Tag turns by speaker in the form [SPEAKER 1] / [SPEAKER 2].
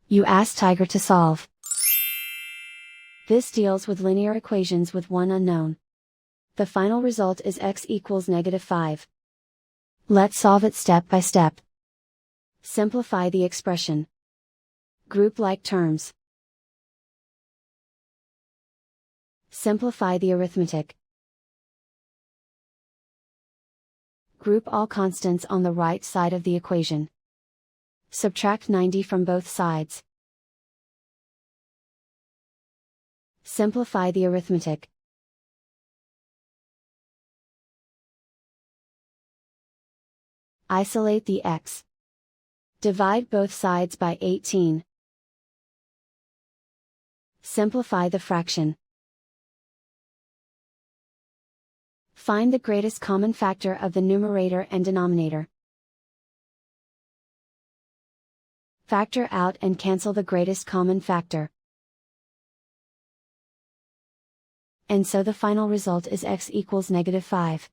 [SPEAKER 1] You ask Tiger to solve. This deals with linear equations with one unknown. The final result is x equals -5. Let's solve it step by step. Simplify the expression. Group like terms. Simplify the arithmetic. Group all constants on the right side of the equation. Subtract 90 from both sides. Simplify the arithmetic. Isolate the x. Divide both sides by 18. Simplify the fraction. Find the greatest common factor of the numerator and denominator. Factor out and cancel the greatest common factor. And so the final result is x equals -5.